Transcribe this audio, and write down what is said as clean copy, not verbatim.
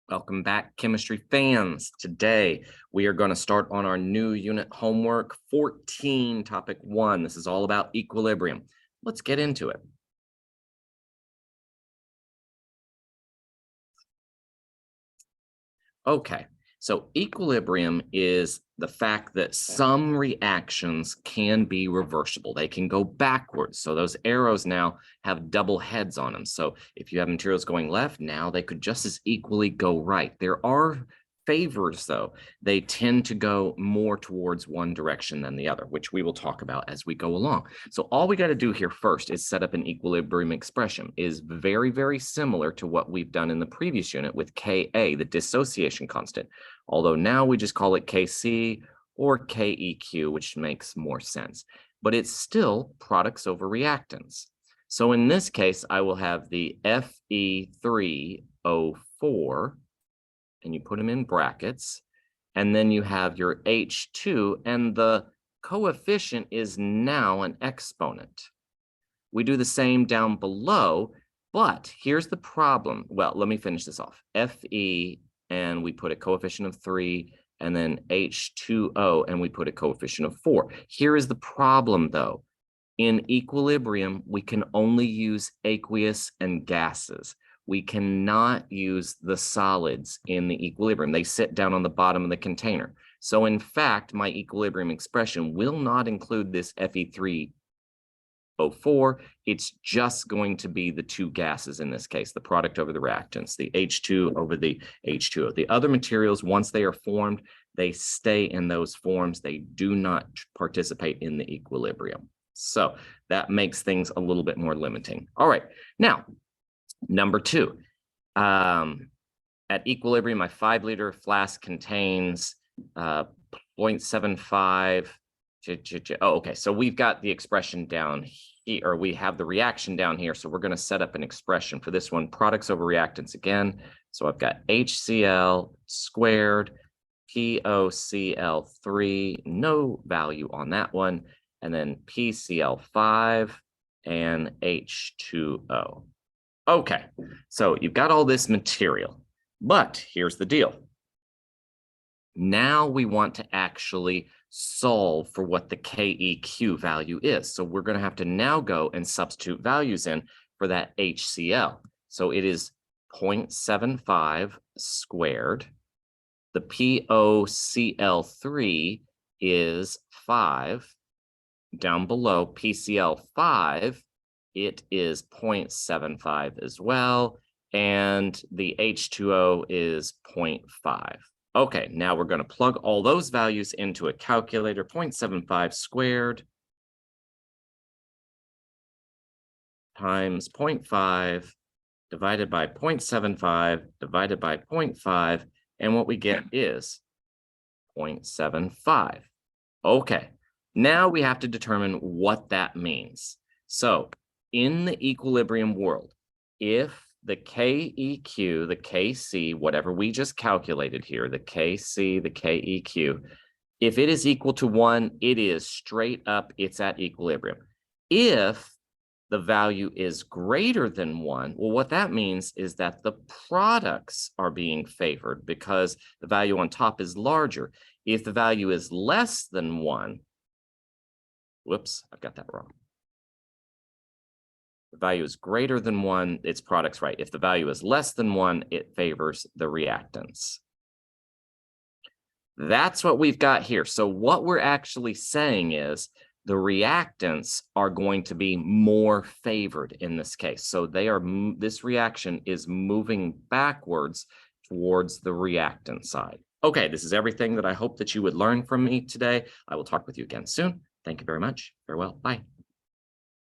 Welcome back, chemistry fans. Today, we are going to start on our new unit homework 14, topic 1. This is all about equilibrium. Let's get into it. Okay, so equilibrium is the fact that some reactions can be reversible. They can go backwards. So those arrows now have double heads on them. So if you have materials going left, now they could just as equally go right. There are favors, though. They tend to go more towards one direction than the other, which we will talk about as we go along. So all we got to do here first is set up an equilibrium expression. It is very, very similar to what we've done in the previous unit with Ka, the dissociation constant. Although now we just call it Kc or Keq, which makes more sense. But it's still products over reactants. So in this case, I will have the Fe3O4, and you put them in brackets, and then you have your H2, and the coefficient is now an exponent. We do the same down below, but here's the problem. Well, let me finish this off. Fe, and we put a coefficient of 3, and then H2O, and we put a coefficient of 4. Here is the problem, though. In equilibrium, we can only use aqueous and gases. We cannot use the solids in the equilibrium. They sit down on the bottom of the container. So in fact, my equilibrium expression will not include this Fe3O4. It's just going to be the two gases in this case, the product over the reactants, the H2 over the H2O. The other materials, once they are formed, they stay in those forms. They do not participate in the equilibrium. So that makes things a little bit more limiting. All right, now, number 2, at equilibrium, my 5-liter flask contains 0.75. Oh, okay. So we've got the expression down here, or we have the reaction down here. So we're going to set up an expression for this one, products over reactants again. So I've got HCl squared, POCl3, no value on that one, and then PCl5 and H2O. Okay, so you've got all this material, but here's the deal. Now we want to actually solve for what the Keq value is. So we're going to have to now go and substitute values in for that HCl. So it is 0.75 squared. The POCl3 is 5. Down below, PCl5, it is 0.75 as well, and the H2O is 0.5. Okay, now we're going to plug all those values into a calculator. 0.75 squared times 0.5 divided by 0.75 divided by 0.5, and what we get is 0.75. Okay, now we have to determine what that means. So in the equilibrium world, if the Keq, the Kc, whatever we just calculated here, the Kc, the Keq, if it is equal to 1, it is straight up, it's at equilibrium. If the value is greater than 1, well, what that means is that the products are being favored because the value on top is larger. If the value is less than 1, whoops, I've got that wrong. The value is greater than 1, it's products, right? If the value is less than 1, it favors the reactants. That's what we've got here. So what we're actually saying is the reactants are going to be more favored in this case. So they are, this reaction is moving backwards towards the reactant side. Okay, this is everything that I hope that you would learn from me today. I will talk with you again soon. Thank you very much. Farewell. Bye.